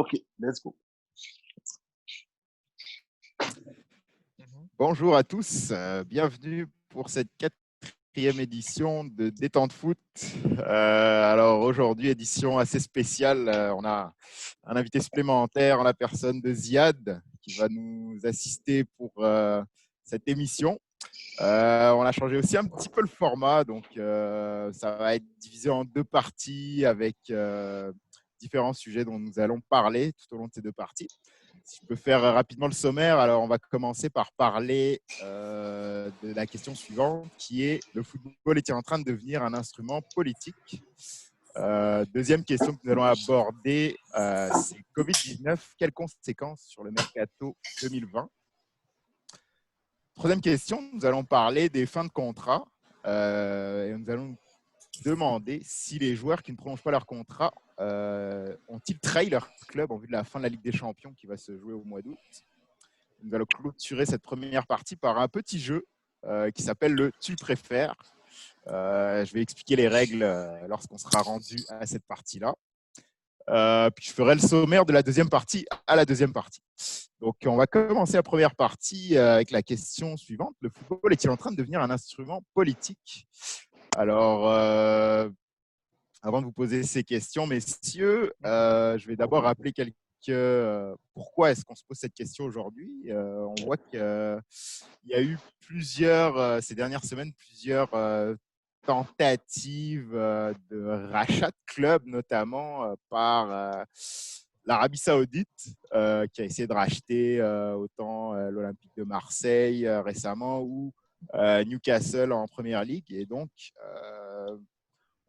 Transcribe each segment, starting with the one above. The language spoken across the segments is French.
Ok, let's go. Bonjour à tous, bienvenue pour cette quatrième édition de Détente Foot. Alors aujourd'hui, édition assez spéciale, on a un invité supplémentaire en la personne de Ziad qui va nous assister pour cette émission. On a changé aussi un petit peu le format, donc ça va être divisé en deux parties avec différents sujets dont nous allons parler tout au long de ces deux parties. Si je peux faire rapidement le sommaire, alors on va commencer par parler de la question suivante qui est: le football est-il en train de devenir un instrument politique? Deuxième question que nous allons aborder, c'est Covid-19, quelles conséquences sur le mercato 2020? Troisième question, nous allons parler des fins de contrat et nous allons demander si les joueurs qui ne prolongent pas leur contrat ont-ils trahi leur club en vue de la fin de la Ligue des Champions qui va se jouer au mois d'août. Nous allons clôturer cette première partie par un petit jeu qui s'appelle le « Tu préfères ». Je vais expliquer les règles lorsqu'on sera rendu à cette partie-là. Puis je ferai le sommaire de la deuxième partie à la deuxième partie. Donc, on va commencer la première partie avec la question suivante. Le football est-il en train de devenir un instrument politique? Alors, avant de vous poser ces questions, messieurs, je vais d'abord rappeler pourquoi est-ce qu'on se pose cette question aujourd'hui. On voit qu'il y a eu ces dernières semaines, plusieurs tentatives de rachat de clubs, notamment par l'Arabie Saoudite, qui a essayé de racheter autant l'Olympique de Marseille récemment ou Newcastle en Première Ligue. Et donc,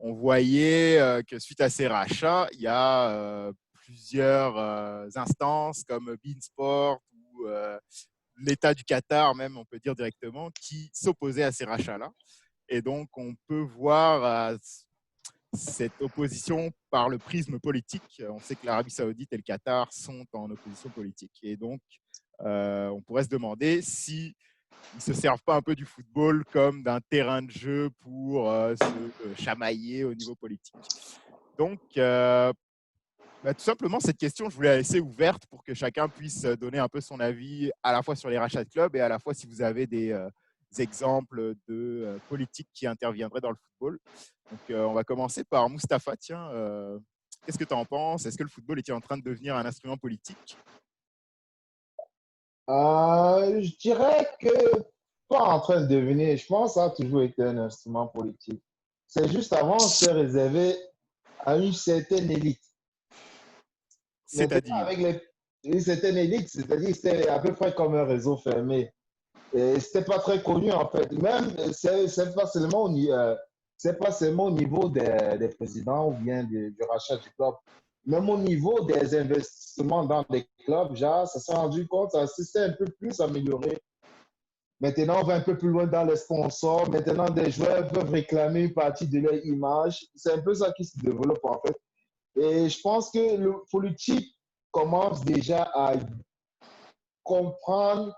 on voyait que suite à ces rachats, il y a plusieurs instances comme beIN Sport ou l'État du Qatar, même on peut dire directement, qui s'opposaient à ces rachats-là. Et donc, on peut voir cette opposition par le prisme politique. On sait que l'Arabie Saoudite et le Qatar sont en opposition politique. Et donc, on pourrait se demander si ils ne se servent pas un peu du football comme d'un terrain de jeu pour se chamailler au niveau politique. Donc, tout simplement, cette question, je voulais la laisser ouverte pour que chacun puisse donner un peu son avis à la fois sur les rachats de clubs et à la fois si vous avez des exemples de politiques qui interviendraient dans le football. Donc, on va commencer par Mustapha. Tiens, qu'est-ce que tu en penses? Est-ce que le football est en train de devenir un instrument politique? Je dirais que pas en train de devenir, je pense que ça a toujours été un instrument politique. C'est juste avant, c'est réservé à une certaine élite. Maintenant, C'est-à-dire? une certaine élite, c'est-à-dire que c'était à peu près comme un réseau fermé. Et c'était pas très connu en fait. Même, c'est pas seulement c'est pas seulement au niveau des présidents ou bien du rachat du club. Même au niveau des investissements dans les clubs, genre, ça s'est rendu compte, ça s'est un peu plus amélioré. Maintenant, on va un peu plus loin dans les sponsors. Maintenant, des joueurs peuvent réclamer une partie de leur image. C'est un peu ça qui se développe en fait. Et je pense que le politique commence déjà à comprendre.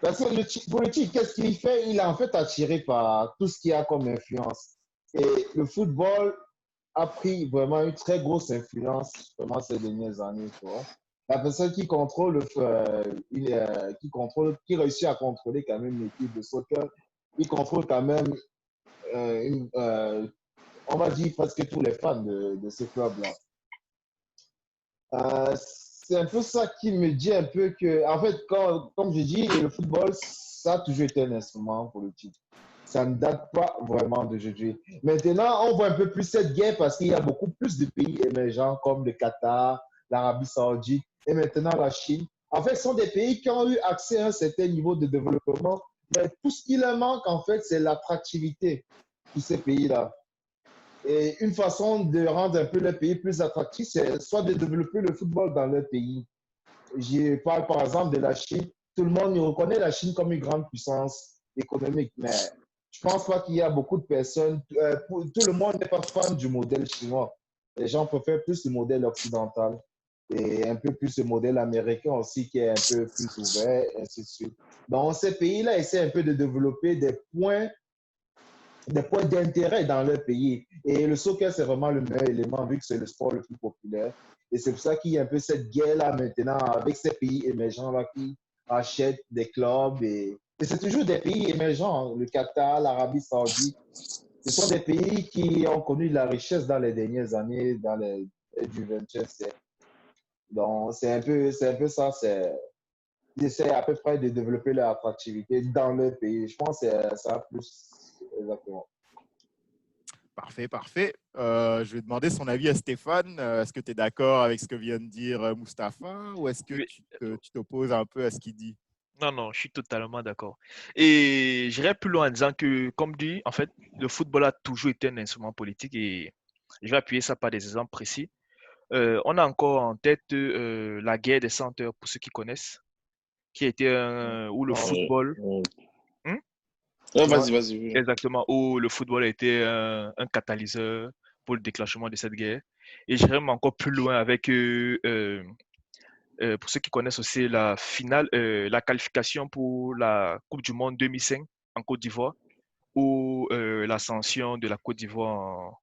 Parce que le politique, qu'est-ce qu'il fait? Il est en fait attiré par tout ce qu'il a comme influence. Et le football a pris vraiment une très grosse influence vraiment ces dernières années. Tu vois. La personne qui contrôle, qui réussit à contrôler quand même l'équipe de soccer, il contrôle quand même, on va dire, presque tous les fans de ce club-là. C'est un peu ça qui me dit un peu que, en fait, comme je dis, le football, ça a toujours été un instrument politique. Ça ne date pas vraiment d'aujourd'hui. Maintenant, on voit un peu plus cette guerre parce qu'il y a beaucoup plus de pays émergents comme le Qatar, l'Arabie Saoudite et maintenant la Chine. En fait, ce sont des pays qui ont eu accès à un certain niveau de développement. Mais tout ce qui leur manque, en fait, c'est l'attractivité de ces pays-là. Et une façon de rendre un peu le pays plus attractif, c'est soit de développer le football dans le pays. Je parle par exemple de la Chine. Tout le monde reconnaît la Chine comme une grande puissance économique, mais je ne pense pas qu'il y a beaucoup de personnes. Tout le monde n'est pas fan du modèle chinois. Les gens préfèrent plus le modèle occidental et un peu plus le modèle américain aussi qui est un peu plus ouvert, et ainsi de suite. Donc, ces pays-là essaient un peu de développer des points d'intérêt dans leur pays. Et le soccer, c'est vraiment le meilleur élément vu que c'est le sport le plus populaire. Et c'est pour ça qu'il y a un peu cette guerre-là maintenant avec ces pays émergents-là qui achètent des clubs. Et c'est toujours des pays émergents, hein. Le Qatar, l'Arabie Saoudite. Ce sont des pays qui ont connu de la richesse dans les dernières années, du 20e siècle. Donc, c'est un peu ça. Ils essaient à peu près de développer leur attractivité dans leur pays. Je pense que c'est ça plus exactement. Parfait, parfait. Je vais demander son avis à Stéphane. Est-ce que tu es d'accord avec ce que vient de dire Mustapha ou est-ce que Oui. tu t'opposes un peu à ce qu'il dit? Non, non, je suis totalement d'accord. Et j'irai plus loin en disant que, comme dit, en fait, le football a toujours été un instrument politique et je vais appuyer ça par des exemples précis. On a encore en tête la guerre des 100 heures, pour ceux qui connaissent, qui a été où le Ouais, football, Ouais, hein, ouais, vas-y. Oui. exactement, où le football a été un catalyseur pour le déclenchement de cette guerre. Et j'irai même encore plus loin avec pour ceux qui connaissent aussi la finale, la qualification pour la Coupe du Monde 2005 en Côte d'Ivoire, où l'ascension de la Côte d'Ivoire,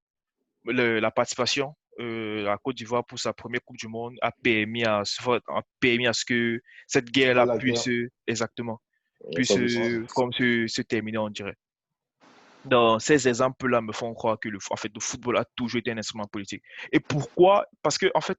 la participation de la Côte d'Ivoire pour sa première Coupe du Monde a permis à ce que cette à guerre-là la guerre. puisse exactement puisse 100%. comme se terminer, on dirait. Donc, ces exemples-là me font croire que en fait, le football a toujours été un instrument politique. Et pourquoi? Parce que, en fait,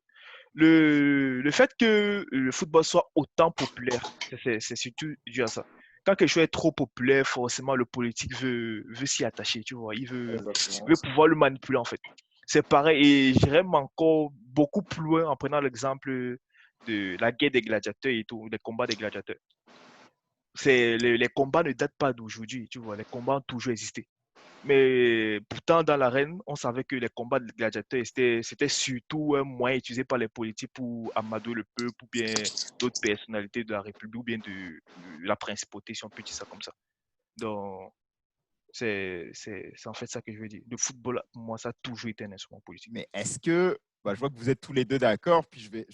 le fait que le football soit autant populaire, c'est surtout dû à ça. Quand quelque chose est trop populaire, forcément, le politique veut s'y attacher, tu vois. Exactement. Il veut pouvoir le manipuler, en fait. C'est pareil, et j'irais même encore beaucoup plus loin en prenant l'exemple de la guerre des gladiateurs et tout, des combats des gladiateurs. Les combats ne datent pas d'aujourd'hui, tu vois. Les combats ont toujours existé. Mais pourtant, dans l'arène, on savait que les combats de gladiateurs, c'était surtout un moyen utilisé par les politiques pour amadouer le peuple ou bien d'autres personnalités de la République ou bien de la principauté, si on peut dire ça comme ça. Donc, c'est en fait ça que je veux dire. Le football, pour moi, ça a toujours été un instrument politique. Mais est-ce que, bah, je vois que vous êtes tous les deux d'accord, puis je vais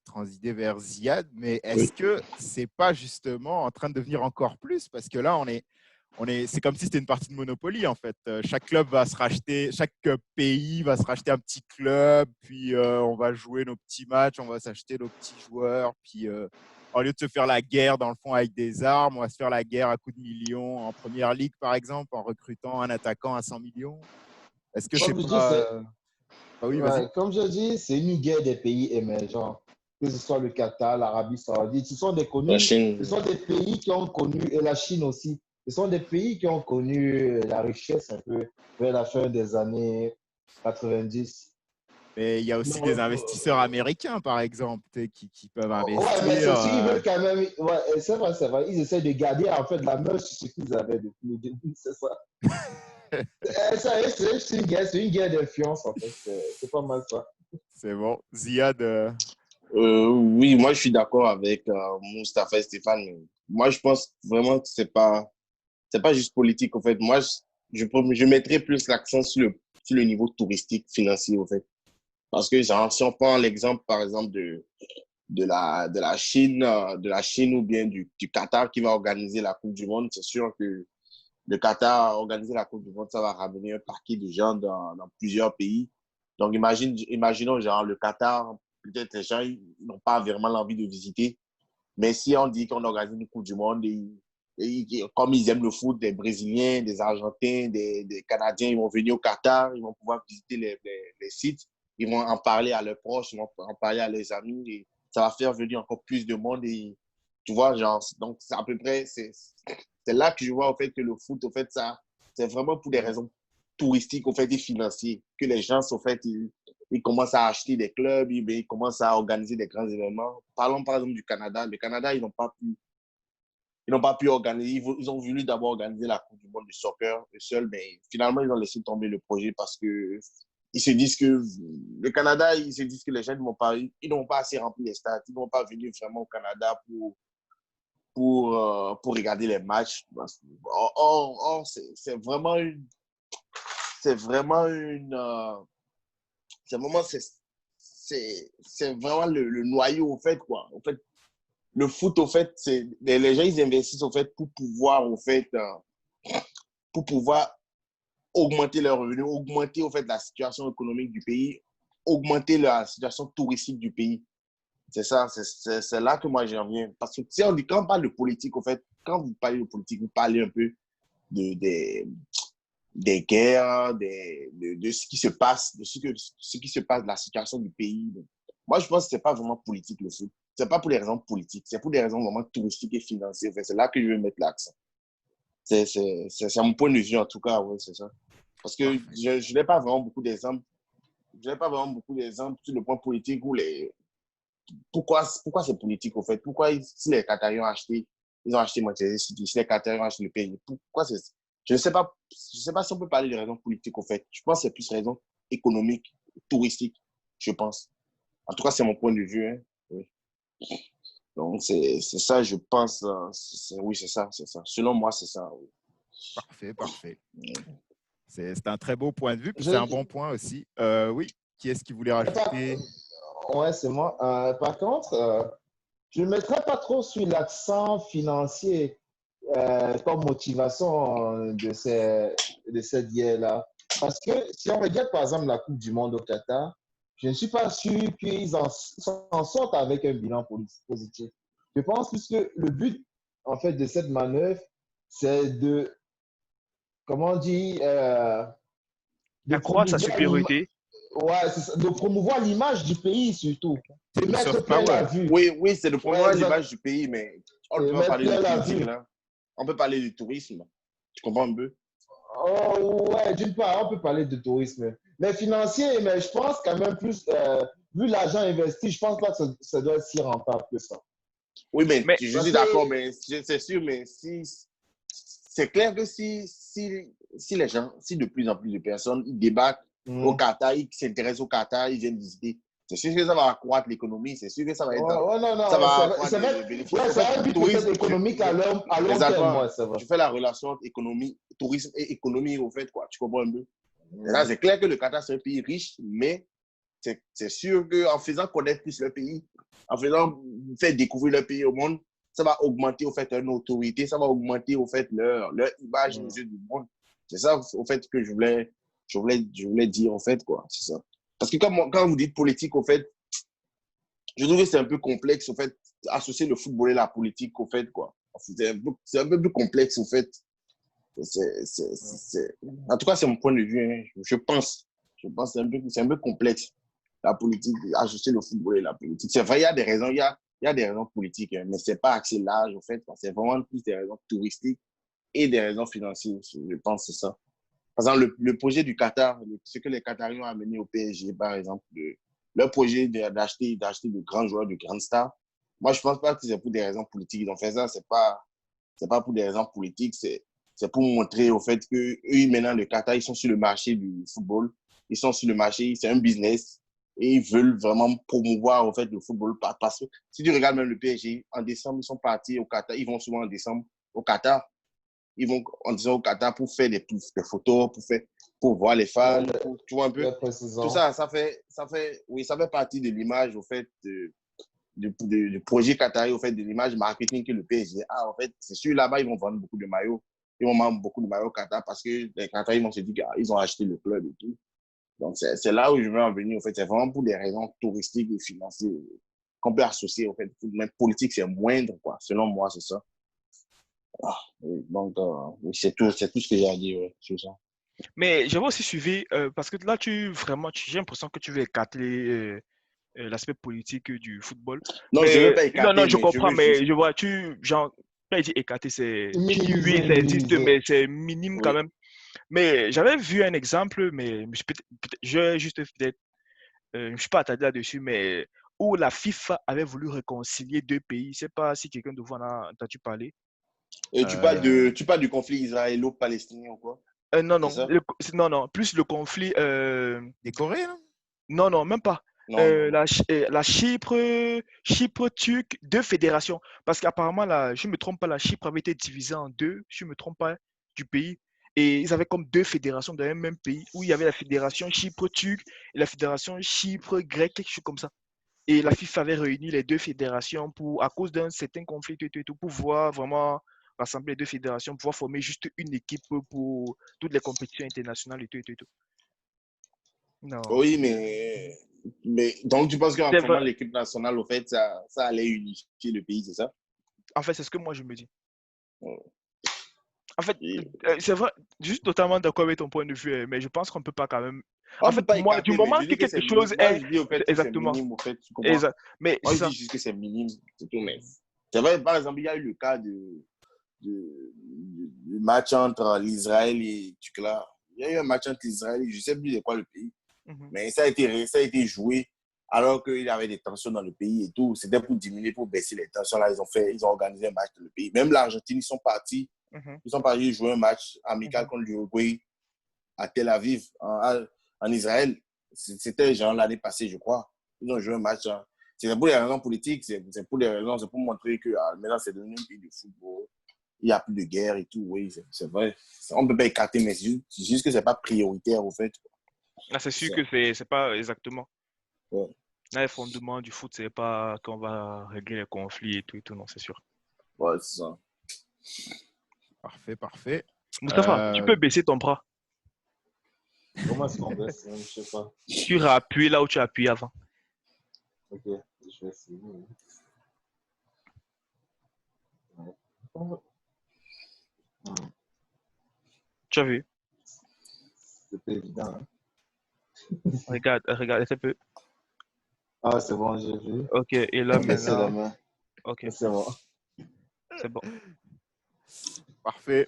transider vers Ziad, mais est-ce Oui. que c'est pas justement en train de devenir encore plus? Parce que là, c'est comme si c'était une partie de Monopoly en fait. Chaque club va se racheter, chaque pays va se racheter un petit club, puis on va jouer nos petits matchs, on va s'acheter nos petits joueurs, puis au lieu de se faire la guerre dans le fond avec des armes, on va se faire la guerre à coups de millions en première ligue par exemple, en recrutant un attaquant à 100 millions. Est-ce que c'est Comme je dis, pas. Ah oui, vas-y. comme je dis, c'est une guerre des pays émergents. Que ce soit le Qatar, l'Arabie Saoudite, La ce Chine, sont des pays qui ont connu, et la Chine aussi, ce sont des pays qui ont connu la richesse un peu vers la fin des années 90. Mais il y a aussi Non, des investisseurs américains, par exemple, tu sais, qui peuvent ouais, mais c'est investir. aussi, ils veulent quand même, ouais, c'est vrai, c'est vrai, ils essaient de garder en fait la main sur ce qu'ils avaient depuis le début, c'est ça. C'est une guerre d'influence en fait, c'est pas mal ça. C'est bon. Ziad, oui, moi je suis d'accord avec Moustapha et Stéphane. Mais moi je pense vraiment que c'est pas juste politique en fait. Moi je mettrais plus l'accent sur le niveau touristique financier en fait. Parce que genre, si on prend l'exemple par exemple de la Chine ou bien du Qatar qui va organiser la Coupe du Monde, c'est sûr que le Qatar organiser la Coupe du Monde, ça va ramener un paquet de gens dans plusieurs pays. Donc, imaginons, genre, le Qatar, peut-être les gens ils n'ont pas vraiment l'envie de visiter. Mais si on dit qu'on organise une Coupe du Monde, comme ils aiment le foot, des Brésiliens, des Argentins, des Canadiens, ils vont venir au Qatar, ils vont pouvoir visiter les sites, ils vont en parler à leurs proches, ils vont en parler à leurs amis, et ça va faire venir encore plus de monde. Et tu vois, genre, donc c'est à peu près, c'est là que je vois au fait que le foot, au fait, ça, c'est vraiment pour des raisons touristiques, au fait, et financières, que les gens, au fait, ils commencent à acheter des clubs, ils commencent à organiser des grands événements. Parlons par exemple du Canada. Le Canada, ils n'ont pas pu organiser, ils ont voulu d'abord organiser la Coupe du monde de soccer seul, mais finalement, ils ont laissé tomber le projet parce que ils se disent que le Canada, ils se disent que les gens ils n'ont pas assez rempli les stades, ils ne vont pas venir vraiment au Canada pour regarder les matchs. Or c'est vraiment une, c'est vraiment le noyau, au fait, quoi. En fait, le foot, au fait, les gens, ils investissent, au fait, pour pouvoir augmenter leurs revenus, augmenter, au fait, la situation économique du pays augmenter la situation touristique du pays. C'est ça, c'est là que moi j'en viens. Parce que si on dit, quand on parle de politique, en fait, quand vous parlez de politique, vous parlez un peu des guerres, de ce qui se passe, ce qui se passe, de la situation du pays. Donc, moi, je pense que ce n'est pas vraiment politique le foot. Ce n'est pas pour des raisons politiques, c'est pour des raisons vraiment touristiques et financières. Enfin, c'est là que je veux mettre l'accent. C'est mon point de vue, en tout cas, ouais, c'est ça. Parce que Parfait. je n'ai pas vraiment beaucoup d'exemples. Je n'ai pas vraiment beaucoup d'exemples sur le point politique où pourquoi c'est politique, au fait? Pourquoi, si les Qataris ils ont acheté Manchester City, si les Qataris ont acheté le pays, pourquoi c'est... Je ne sais pas, si on peut parler de raisons politiques, au fait. Je pense que c'est plus raison économique, touristique, je pense. En tout cas, c'est mon point de vue, hein. Oui. Donc, c'est ça, je pense. Oui, c'est ça, c'est ça. Selon moi, c'est ça. Oui. Parfait, parfait. C'est un très beau point de vue, puis Je- c'est un bon point aussi. Oui, qui est-ce qui voulait Par- rajouter? Ouais, c'est moi. Par contre, je ne mettrais pas trop sur l'accent financier comme motivation de cette guerre-là. Parce que si on regarde par exemple la Coupe du Monde au Qatar, je ne suis pas sûr qu'ils s'en sortent avec un bilan positif. Je pense que le but en fait de cette manœuvre, c'est de, comment dire, de Accroître sa promouvoir l'image. supériorité. Ouais, c'est ça, de promouvoir l'image du pays surtout. C'est De du mettre soft plein power. la vue. Oui, oui, c'est de Ouais, promouvoir exact. l'image du pays, mais on ne peut pas Mettre parler de plein la politique, vue. là. On peut parler du tourisme. Tu comprends un peu? Oh, ouais, d'une part, on peut parler de tourisme. Mais financier, mais je pense quand même plus, vu l'argent investi, je pense pas que ça doit être si rentable que ça. Oui, mais Mais je Parce suis que, d'accord, mais c'est sûr, mais c'est clair que si les gens, si de plus en plus de personnes ils débarquent au hmm. Qatar, ils s'intéressent au Qatar, ils viennent visiter, c'est sûr que ça va accroître l'économie, c'est sûr que ça va Ouais, être, ouais, non, ça non, va c'est avoir vrai, des bénéfices. ouais, En c'est fait, un but peut-être tourisme, économique à long terme, exactement, ouais, c'est vrai. je fais la relation entre économie, tourisme et économie, au fait, quoi, tu comprends un peu? Et là, Hmm. c'est clair que le Qatar, c'est un pays riche, mais c'est sûr qu'en faisant connaître plus le pays, en faisant faire découvrir le pays au monde, ça va augmenter au fait leur autorité, ça va augmenter au fait leur image aux Hmm. yeux du monde. C'est ça au fait que je voulais dire au fait quoi, c'est ça. Parce que quand vous dites politique au fait, je trouve que c'est un peu complexe au fait associer le football et la politique au fait quoi. C'est un peu plus complexe au fait. En tout cas, c'est mon point de vue. Hein. Je pense. Que c'est un peu complexe, la politique, ajuster le football et la politique. C'est vrai, il y a des raisons, il y a des raisons politiques, hein, mais ce n'est pas axé large, en fait. C'est vraiment plus des raisons touristiques et des raisons financières. Je pense que c'est ça. Par exemple, le projet du Qatar, ce que les Qataris ont amené au PSG, par exemple, leur projet d'acheter de grands joueurs, de grandes stars, moi, je ne pense pas que c'est pour des raisons politiques. Ils ont fait ça, c'est pas pour des raisons politiques, c'est pour montrer au fait que eux, maintenant, le Qatar, ils sont sur le marché du football. Ils sont sur le marché, c'est un business. Et ils veulent vraiment promouvoir au fait le football. Parce que si tu regardes même le PSG, en décembre, ils sont partis au Qatar. Ils vont souvent en décembre au Qatar. Ils vont en disant au Qatar pour faire des photos, pour voir les fans, tu vois un peu. Très Tout précisant. ça, oui, ça fait partie de l'image, au fait, du projet Qatari, au fait, de l'image marketing que le PSG a. En fait, c'est sûr, là-bas, ils vont vendre beaucoup de maillots. Ils vont vendre beaucoup de maillots au Qatar parce que les Qataris vont se dire qu'ils ont acheté le club et tout. Donc, c'est là où je veux en venir. En fait, c'est vraiment pour des raisons touristiques et financières qu'on peut associer. En fait, même politique, c'est moindre, quoi. Selon moi, c'est ça. Ah, oui, donc, oui, c'est tout ce que j'ai à dire, ouais, c'est ça. Mais j'avais aussi suivi, parce que là, j'ai l'impression que tu veux écarter l'aspect politique du football. Non, je ne veux Mais pas non, non, écarter, je mais je comprends, veux juste. mais je vois, genre, quand il dit écarter, tu dis oui, Minimiser, ça existe, minimiser. mais c'est minime quand Oui. même. Mais j'avais vu un exemple, mais je vais juste peut-être, je ne suis pas attardé là-dessus, mais où la FIFA avait voulu réconcilier deux pays. Je ne sais pas si quelqu'un de vous en a entendu parler. Et Euh, tu parles du conflit israélo-palestinien ou quoi? Non, C'est non, ça? non, non, plus le conflit. Décoré, hein? Non, non, même pas. Non, non, non. La Chypre turque, deux fédérations. Parce qu'apparemment, je ne me trompe pas, la Chypre avait été divisée en deux, je ne me trompe pas, du pays. Et ils avaient comme deux fédérations dans un même pays, où il y avait la fédération Chypre turque et la fédération Chypre grecque, quelque chose comme ça. Et la FIFA avait réuni les deux fédérations à cause d'un certain conflit, tout, pour pouvoir vraiment rassembler les deux fédérations, pouvoir former juste une équipe pour toutes les compétitions internationales et tout. Non. Oui, mais donc tu penses qu'en C'est formant vrai. l'équipe nationale, au fait, ça allait unifier le pays, c'est ça? En fait, c'est ce que moi je me dis. Ouais. En fait, Et c'est vrai, je suis totalement d'accord avec ton point de vue, mais je pense qu'on peut pas quand même. En on ne peut fait, pas pour moi, du écarter, mais moment je que dis que quelque c'est minime. chose Moi, est. je dis au fait C'est que c'est exactement. minime, au fait, tu comprends? Mais Moi, je ça. dis juste que c'est minime, c'est tout, mais c'est vrai, par exemple, il y a eu le cas du match entre l'Israël et Tukla. Il y a eu un match entre l'Israël et je ne sais plus de quoi le pays, Mhm, mais ça a été joué alors qu'il y avait des tensions dans le pays et tout. C'était pour diminuer, pour baisser les tensions. Là, ils ont organisé un match dans le pays. Même l'Argentine, mhm, ils sont partis jouer un match amical mhm. contre l'Uruguay à Tel Aviv, en Israël. C'était genre l'année passée, je crois. Ils ont joué un match. C'est pour des raisons politiques, c'est pour des raisons, c'est pour montrer que maintenant c'est devenu un pays de football. Il n'y a plus de guerre et tout, oui, c'est vrai. On ne peut pas écarter, mais c'est juste que ce n'est pas prioritaire, au fait. Ah, c'est C'est sûr ça. que c'est pas exactement. Ouais, Là, le fondement du foot, c'est pas qu'on va régler les conflits et tout, non, c'est sûr. ouais, c'est ça. Parfait, parfait. Mustapha, tu peux baisser ton bras. Comment est-ce qu'on baisse? Je sais pas. Tu appuies là où tu as appuyé avant. Ok, je vais essayer. Ouais. Tu as vu? C'est pas évident. Hein. Regarde un peu. Ah, c'est bon, j'ai vu. Ok, et là Baisser la maintenant. main. Ok, C'est bon. c'est bon. Parfait.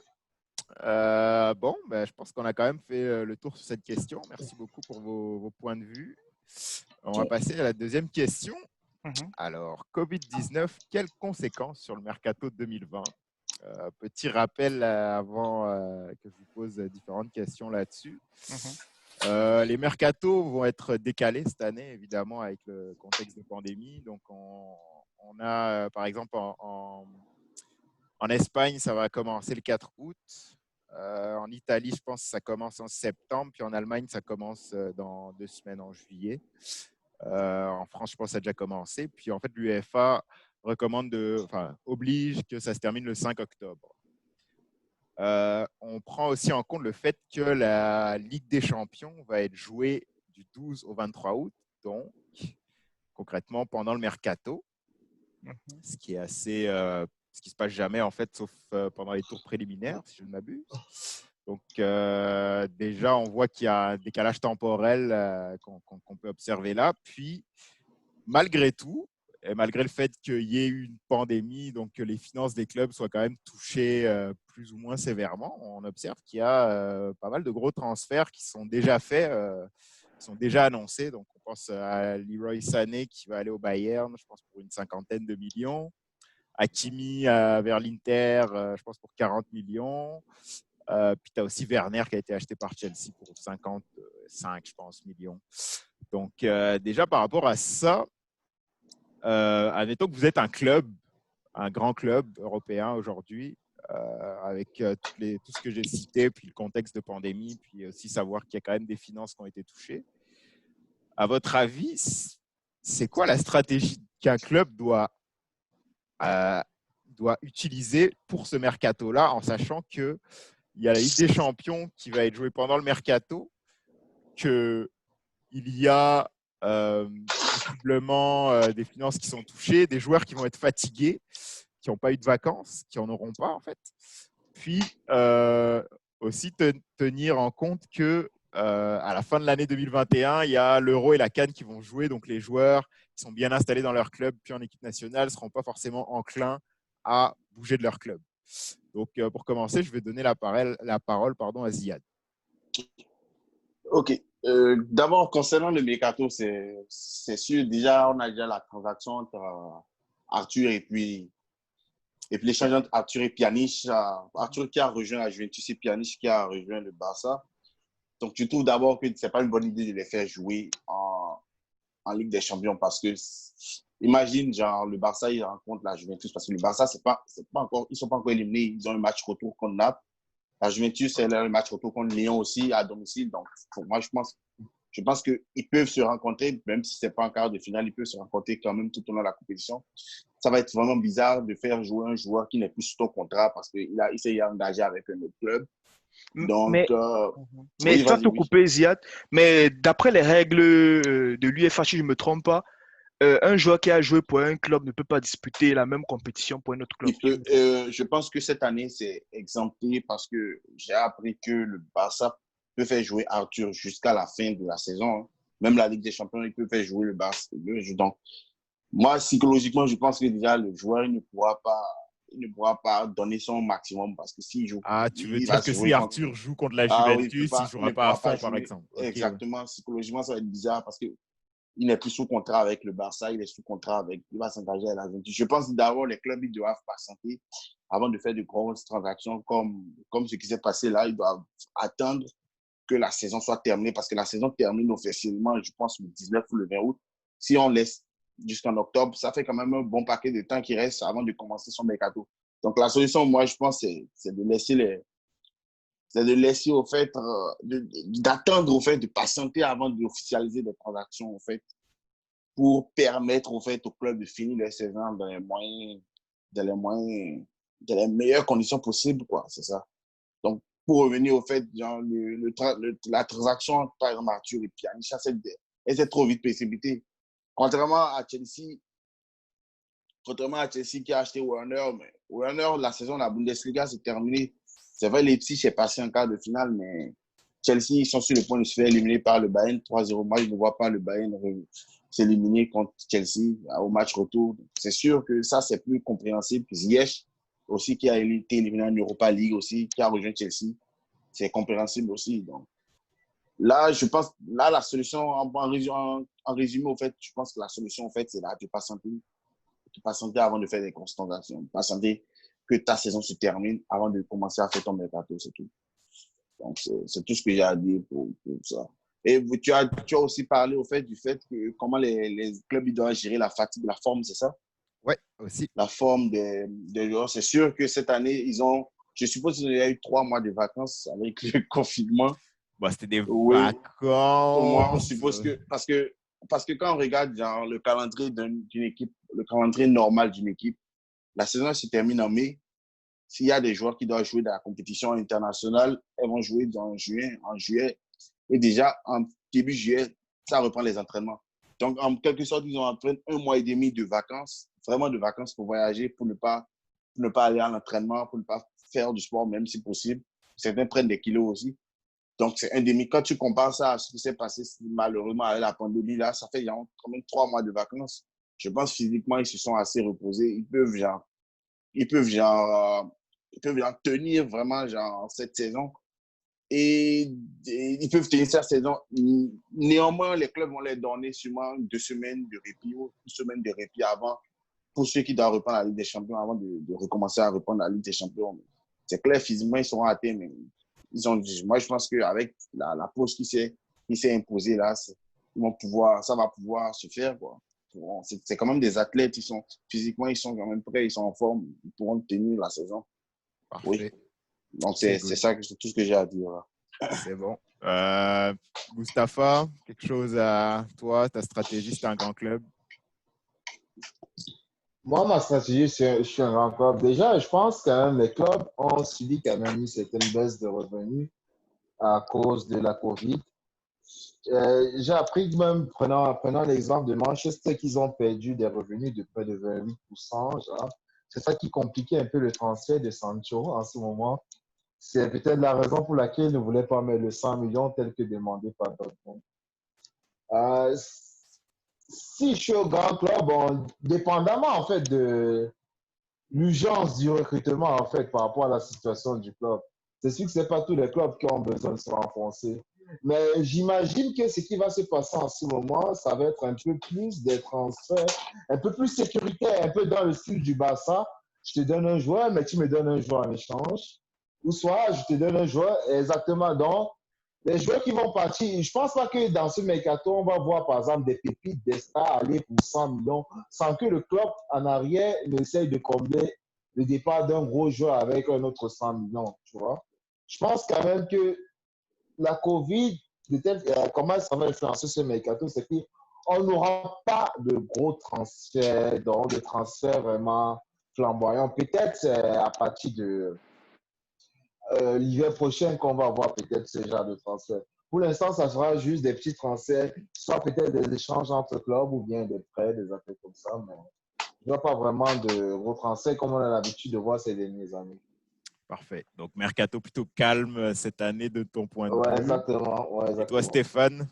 Bon, ben, je pense qu'on a quand même fait le tour sur cette question. Merci beaucoup pour vos points de vue. On va passer à la deuxième question. Mhm. Alors, COVID-19, quelles conséquences sur le mercato de 2020? Petit rappel avant que je vous pose différentes questions là-dessus. Mhm. Les mercatos vont être décalés cette année, évidemment, avec le contexte de pandémie. Donc, on a, par exemple, en Espagne, ça va commencer le 4 août. En Italie, je pense que ça commence en septembre. Puis en Allemagne, ça commence dans 2 semaines, en juillet. En France, je pense que ça a déjà commencé. Puis en fait, l'UEFA oblige que ça se termine le 5 octobre. On prend aussi en compte le fait que la Ligue des Champions va être jouée du 12 au 23 août, donc concrètement pendant le mercato, Mhm. ce qui est assez, ce qui se passe jamais en fait, sauf pendant les tours préliminaires, si je ne m'abuse. Donc déjà, on voit qu'il y a un décalage temporel qu'on peut observer là. Puis malgré tout, et malgré le fait qu'il y ait eu une pandémie, donc que les finances des clubs soient quand même touchées plus ou moins sévèrement, on observe qu'il y a pas mal de gros transferts qui sont déjà faits, qui sont déjà annoncés. Donc, on pense à Leroy Sané qui va aller au Bayern, je pense pour une 50aine de millions. Hakimi vers l'Inter, je pense pour 40 millions. Puis tu as aussi Werner qui a été acheté par Chelsea pour 55, je pense, millions. Donc, déjà par rapport à ça, admettons que vous êtes un club, un grand club européen aujourd'hui, avec tout ce que j'ai cité, puis le contexte de pandémie, puis aussi savoir qu'il y a quand même des finances qui ont été touchées. À votre avis, c'est quoi la stratégie qu'un club doit utiliser pour ce mercato-là, en sachant qu'il y a la Ligue des Champions qui va être jouée pendant le mercato, qu'il y a possiblement des finances qui sont touchées, des joueurs qui vont être fatigués, qui n'ont pas eu de vacances, qui n'en auront pas en fait. Puis aussi tenir en compte que à la fin de l'année 2021, il y a l'Euro et la CAN qui vont jouer, donc les joueurs qui sont bien installés dans leur club puis en équipe nationale ne seront pas forcément enclins à bouger de leur club. Donc pour commencer, je vais donner la parole à Ziad. Ok. D'abord, concernant le mercato, c'est sûr, déjà, on a déjà la transaction entre Arthur et puis l'échange entre Arthur et Pjanic. Arthur qui a rejoint la Juventus et Pjanic qui a rejoint le Barça. Donc, tu trouves d'abord que ce n'est pas une bonne idée de les faire jouer en Ligue des Champions parce que, imagine, genre, le Barça, il rencontre la Juventus parce que le Barça, c'est pas encore, ils ne sont pas encore éliminés. Ils ont un match retour contre Naples. La Juventus, c'est le match retour contre Lyon aussi à domicile. Donc, pour moi, je pense qu'ils peuvent se rencontrer, même si ce n'est pas en quart de finale, ils peuvent se rencontrer quand même tout au long de la compétition. Ça va être vraiment bizarre de faire jouer un joueur qui n'est plus sous ton contrat parce qu'il s'est engagé avec un autre club. Mais, Donc, mais oui, sans vas-y, te oui. couper, Ziad, mais d'après les règles de l'UEFA, si je ne me trompe pas, un joueur qui a joué pour un club ne peut pas disputer la même compétition pour un autre club. Il peut, je pense que cette année, c'est exempté parce que j'ai appris que le Barça peut faire jouer Arthur jusqu'à la fin de la saison, hein. Même la Ligue des Champions, il peut faire jouer le Barça. Donc, moi, psychologiquement, je pense que déjà, le joueur il ne pourra pas donner son maximum parce que s'il joue, Ah, tu veux il va dire que se si jouer contre. Arthur joue contre la Ah oui, Juventus, il ne il jouera ne pas à pourra pas fond, par jouer exemple. Ok, ouais. exactement. Psychologiquement, ça va être bizarre parce que il n'est plus sous contrat avec le Barça, il est sous contrat il va s'engager à la Juventus. Je pense d'abord les clubs, ils doivent patienter avant de faire de grosses transactions comme ce qui s'est passé là. Ils doivent attendre que la saison soit terminée parce que la saison termine officiellement, je pense, le 19 ou le 20 août. Si on laisse jusqu'en octobre, ça fait quand même un bon paquet de temps qui reste avant de commencer son mercato. Donc la solution, moi, je pense, c'est de laisser au fait, d'attendre au fait, de patienter avant d'officialiser des transactions au fait, pour permettre au fait au club de finir la saison dans les meilleures conditions possibles, quoi. C'est ça. Donc, pour revenir au fait, genre, la transaction, par exemple, Arthur et Pjanic, elle s'est trop vite précipitée. Contrairement à Chelsea qui a acheté Werner, mais Werner, la saison de la Bundesliga, c'est terminé. C'est vrai, Leipzig est passé en quart de finale, mais Chelsea, ils sont sur le point de se faire éliminer par le Bayern 3-0. Moi, je ne vois pas le Bayern s'éliminer contre Chelsea au match retour. C'est sûr que ça, c'est plus compréhensible. Ziyech, aussi, qui a été éliminé en Europa League, aussi, qui a rejoint Chelsea, c'est compréhensible aussi. Donc, là, je pense, là, la solution, en résumé, au fait, je pense que la solution, en fait, c'est là, de patienter avant de faire des constatations, patienter que ta saison se termine avant de commencer à faire ton mercato, c'est tout. Donc, c'est tout ce que j'ai à dire pour ça. Et tu as aussi parlé au fait du fait que comment les clubs ils doivent gérer la fatigue, la forme, c'est ça? Ouais, aussi. La forme des joueurs. C'est sûr que cette année, je suppose qu'il y a eu 3 mois de vacances avec le confinement. Bah, c'était des Oui, au moins, on vacances. suppose que, parce que quand on regarde genre, le calendrier d'une équipe, le calendrier normal d'une équipe, la saison se termine en mai. S'il y a des joueurs qui doivent jouer dans la compétition internationale, elles vont jouer en juillet. Et déjà, en début juillet, ça reprend les entraînements. Donc, en quelque sorte, ils ont en train 1 mois et demi de vacances, vraiment de vacances pour voyager, pour ne pas aller à l'entraînement, pour ne pas faire du sport, même si possible. Certains prennent des kilos aussi. Donc, c'est un demi. Quand tu compares ça à ce qui s'est passé malheureusement avec la pandémie, là, ça fait quand même 3 mois de vacances. Je pense physiquement, ils se sont assez reposés. Ils peuvent tenir vraiment genre, cette saison. Et ils peuvent tenir cette saison. Néanmoins, les clubs vont leur donner sûrement 2 semaines de répit ou 1 semaine de répit avant pour ceux qui doivent reprendre la Ligue des Champions avant de recommencer à reprendre la Ligue des Champions. C'est clair, physiquement, ils seront atteints, mais moi, je pense qu'avec la pause qui s'est imposée là, ça va pouvoir se faire, quoi. C'est quand même des athlètes, physiquement, ils sont quand même prêts, ils sont en forme, ils pourront tenir la saison. Parfait. Oui. Donc, c'est ça, c'est tout ce que j'ai à dire. Là. C'est bon. Mustapha, quelque chose à toi, ta stratégie, c'est un grand club? Moi, ma stratégie, je suis un grand club. Déjà, je pense quand même les clubs ont subi quand même une certaine baisse de revenus à cause de la COVID. J'ai appris même, prenant l'exemple de Manchester, qu'ils ont perdu des revenus de près de 28%. C'est ça qui compliquait un peu le transfert de Sancho en ce moment. C'est peut-être la raison pour laquelle ils ne voulaient pas mettre le 100 millions tel que demandé par Dortmund. Euh, si je suis au grand club, bon, dépendamment en fait de l'urgence du recrutement en fait par rapport à la situation du club. C'est sûr que ce n'est pas tous les clubs qui ont besoin de se renforcer. Mais j'imagine que ce qui va se passer en ce moment, ça va être un peu plus des transferts, un peu plus sécuritaire, un peu dans le style du Barça. Je te donne un joueur, mais tu me donnes un joueur en échange. Ou soit, je te donne un joueur exactement. Donc, les joueurs qui vont partir, je ne pense pas que dans ce mercato, on va voir par exemple des pépites, des stars aller pour 100 millions sans que le club en arrière n'essaye de combler le départ d'un gros joueur avec un autre 100 millions, tu vois. Je pense quand même que la COVID, comment ça va influencer ce mercato, c'est qu'on n'aura pas de gros transferts, donc de transferts vraiment flamboyants. Peut-être à partir l'hiver prochain qu'on va avoir peut-être ce genre de transfert. Pour l'instant, ça sera juste des petits transferts, soit peut-être des échanges entre clubs ou bien des prêts, des affaires comme ça, mais il n'y a pas vraiment de gros transferts comme on a l'habitude de voir ces dernières années. Parfait. Donc, mercato plutôt calme cette année de ton point de Ouais, vue. exactement. Ouais, Et toi, exactement. Stéphane?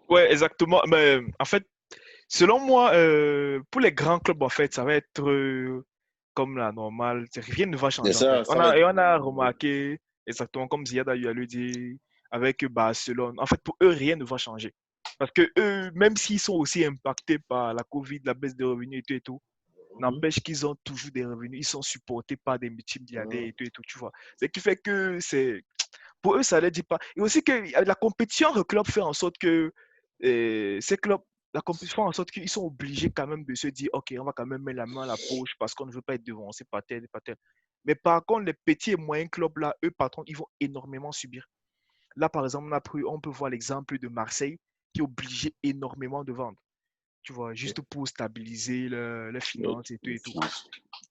Ouais, exactement. Mais en fait, selon moi, pour les grands clubs, en fait, ça va être comme la normale. Rien ne va C'est changer, en fait. ça, ça va être. On a remarqué, exactement comme Ziad a eu à le dire, avec Barcelone. En fait, pour eux, rien ne va changer. Parce que eux, même s'ils sont aussi impactés par la Covid, la baisse des revenus et tout, Mhm, n'empêche qu'ils ont toujours des revenus. Ils sont supportés par des multimilliardaires mhm. et tout, tu vois. Ce qui fait que c'est pour eux, ça ne les dit pas. Et aussi que la compétition entre clubs fait en sorte que ces clubs, la compétition fait en sorte qu'ils sont obligés quand même de se dire, OK, on va quand même mettre la main à la poche parce qu'on ne veut pas être devancé par tel et par tel. Mais par contre, les petits et moyens clubs, là, eux, par contre, ils vont énormément subir. Là, par exemple, on peut voir l'exemple de Marseille qui est obligé énormément de vendre, tu vois, juste pour stabiliser les finances et tout et tout.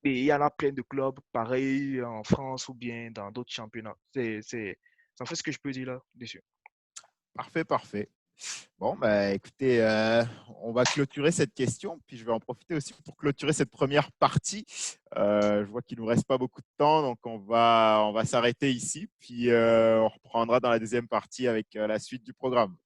Et il y en a plein de clubs, pareil en France ou bien dans d'autres championnats. Ça fait ce que je peux dire là-dessus. Parfait, parfait. Bon, bah, écoutez, on va clôturer cette question, puis je vais en profiter aussi pour clôturer cette première partie. Je vois qu'il ne nous reste pas beaucoup de temps, donc on va s'arrêter ici, puis on reprendra dans la deuxième partie avec la suite du programme.